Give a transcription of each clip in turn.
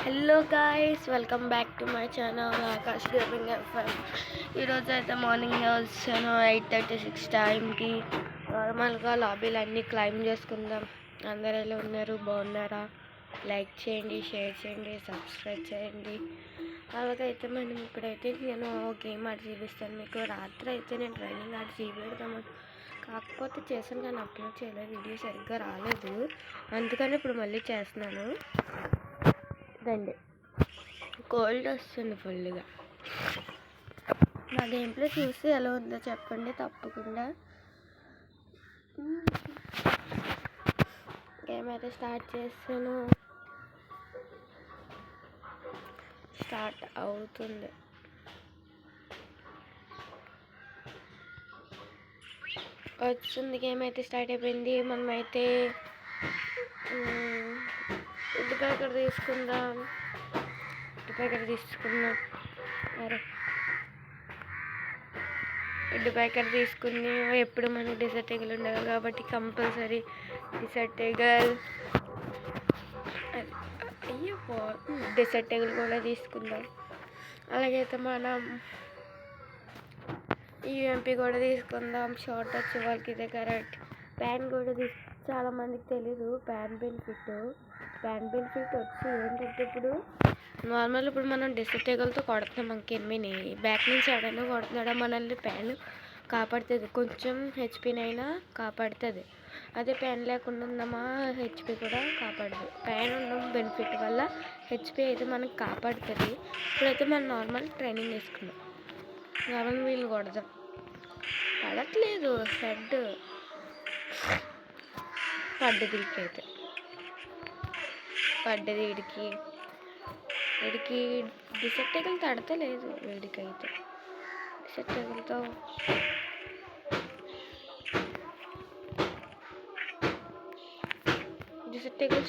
Hello guys, welcome back to my channel Akash gaming FM. ఈరోజు అయితే morning వచ్చాను 8:36 టైంకి. నార్మల్గా లాబీలు అన్నీ క్లైమ్ చేసుకుందాం. అందరు ఎలా ఉన్నారు, బాగున్నారా? లైక్ చేయండి, షేర్ చేయండి, సబ్స్క్రైబ్ చేయండి. అలాగైతే మనం ఇప్పుడైతే నేను గేమ్ ఆడి చూపిస్తాను మీకు. రాత్రి అయితే నేను ట్రైనింగ్ ఆడి చూపెడతాము, కాకపోతే చేశాను కానీ అప్లోడ్ చేయలేదు, వీడియో సరిగ్గా రాలేదు, అందుకని ఇప్పుడు మళ్ళీ చేస్తున్నాను. రండి. కోల్డ్ వస్తుంది ఫుల్గా. నా గేమ్ ప్లే చూసి ఎలా ఉందో చెప్పండి తప్పకుండా. గేమ్ అయితే స్టార్ట్ చేస్తాను. స్టార్ట్ అవుతుంది. వచ్చింది, గేమ్ అయితే స్టార్ట్ అయిపోయింది. మనమైతే ఉడ్డు ప్యాకెట్ తీసుకుందాం. అరే ఉడ్డు ప్యాకెట్ తీసుకుని ఎప్పుడు మనకి డెసర్ట్ ఎగులు ఉండాలి కాబట్టి కంపల్సరీ డెసర్ట్ ఎగల్ డెసర్ట్ ఎగులు కూడా తీసుకుందాం. అలాగైతే మనం యూఎంపీ కూడా తీసుకుందాం. షార్ట్ వచ్చే వాళ్ళకి ఇదే కరెక్ట్. ప్యాన్ కూడా చాలామందికి తెలీదు ప్యాన్ బెనిఫిట్ వచ్చి ఏంటంటే, ఇప్పుడు మనం డెసర్టేగల్తో కొడుతున్నాం, మనకి ఎనిమిని బ్యాక్ నుంచి ఎవడైనా కొడుతున్నాడా మనల్ని ప్యాన్ కాపాడుతుంది, కొంచెం హెచ్పీనైనా కాపాడుతుంది. అదే ప్యాన్ లేకుండా ఉన్నామా హెచ్పీ కూడా కాపాడదు. ప్యాన్ ఉన్న బెనిఫిట్ వల్ల హెచ్పీ అయితే మనకి కాపాడుతుంది. ఇప్పుడైతే మనం నార్మల్ ట్రైనింగ్ వేసుకున్నాం. నార్మల్ వీళ్ళు కొడదాం. పడట్లేదు, హెడ్ పడ్డది. అయితే పడ్డది. వీడికి డిసెప్టేకల్ తడతలేదు. వీడికైతే డిసెప్టేకల్తో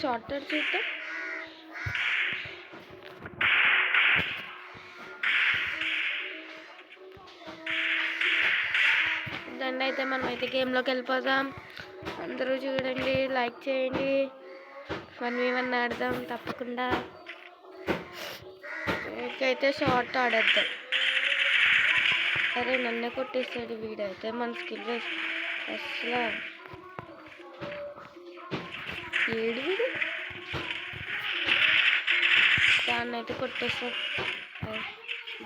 షార్ట్ చూద్దాం. దాన్ని అయితే మనమైతే గేమ్లోకి వెళ్ళిపోదాం. అందరూ చూడండి, లైక్ చేయండి, 1v1 ఆడదాం తప్పకుండా. అయితే షార్ట్ ఆడేద్దాం. అరే నన్నే కొట్టేస్తాడు వీడైతే. మన స్కిల్ వేస్ట్ అసలు ఏడు వీడు. దాన్ని అయితే కొట్టేస్తాడు,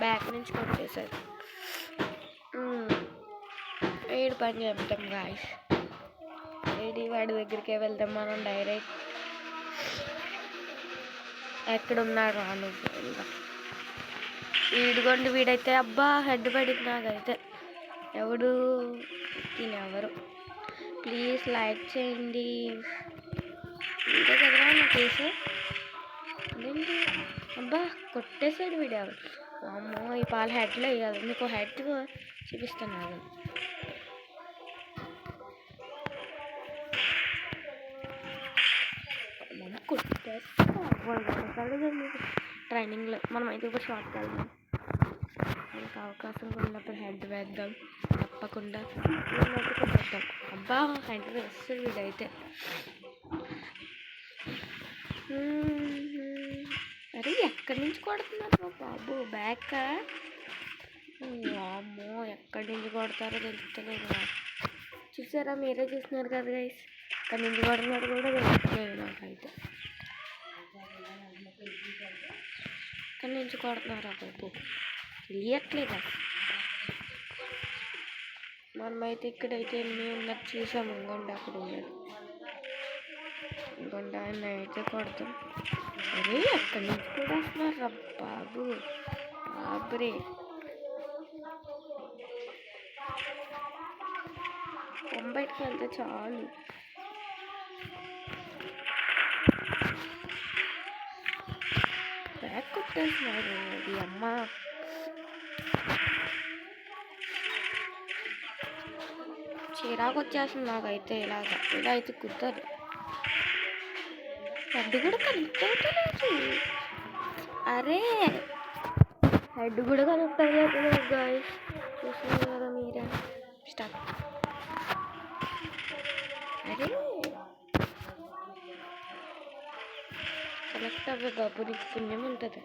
బ్యాక్ నుంచి కొట్టేశాడు. ఏడు పని చెప్తాం గాయస్. వాడి దగ్గరికే వెళ్దాం మనం డైరెక్ట్. ఎక్కడున్నాడు రాను వెళ్దాం. వీడైతే అబ్బా హెడ్ పడింది నాకైతే. ఎవరు తినెవరు, ప్లీజ్ లైక్ చేయండి. వీడే కదా నా కేసు. అదేంటి అబ్బా కొట్టేసాడు వీడు. అమ్మో ఈ పాలు హెడ్లో వేయాలి. మీకు హెడ్ చూపిస్తాను. కొట్టేస్తాడు ట్రైనింగ్లో. మనం అయితే ఇప్పుడు షార్ట్కి వెళ్దాం. మనకు అవకాశం ఉన్నప్పుడు హెడ్ వేద్దాం తప్పకుండా. కొట్టేద్దాం. అబ్బా హెడ్ వేస్తాడు వీడైతే. అరే ఎక్కడి నుంచి కొడుతున్నారు బాబు? బ్యాక్. అమ్మో ఎక్కడి నుంచి కొడతారో తెలుస్తలేదు. చూసారా, మీరే చూస్తున్నారు కదా గైస్. ఎక్కడి నుంచి కొడుతున్నారు కూడా తెలుస్తలేదు నాకైతే. ఎక్కడి నుంచి కొడుతున్నారా బాబు తెలియట్లేదా? మనమైతే ఇక్కడైతే ఎన్ని ఉన్నది చూసాము. ఇంకొండ అక్కడ ఉన్నాడు. ఇంకొండ ఆయన అయితే కొడతాం. అరే ఎక్కడి నుంచి కూడా వస్తున్నారా బాబు? బాబరే బయటకు వెళ్తే చాలు. బ్యాక్ కొట్టేస్తున్నారు. అది అమ్మ చిరాకు వచ్చేస్తుంది నాకైతే. ఇలా అయితే కుదరదు. హెడ్ కూడా కనెక్ట్ అవుతలేదు. అరే హెడ్ కూడా కనెక్ట్ అవ్వలేదు గాయస్. చూస్తున్నారు కదా మీరే. స్టాప్. అరే కనెక్ట్ అవ్వే బాబు, నీకు పుణ్యం ఉంటుంది.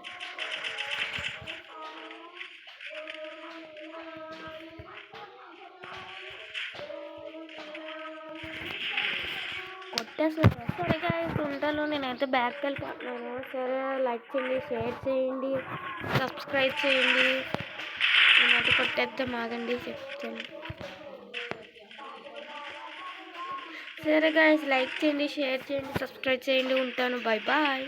కొట్టేసాను. సరే గాయ్స్ ఉంటాను, నేనైతే బ్యాక్కి వెళ్ళిపోతున్నాను. సరే లైక్ చేయండి, షేర్ చేయండి, సబ్స్క్రైబ్ చేయండి. నేనైతే కొట్టేద్దాం, ఆగండి చెప్తాను. సరే గాయ్స్ లైక్ చేయండి, షేర్ చేయండి, సబ్స్క్రైబ్ చేయండి. ఉంటాను, బాయ్ బాయ్.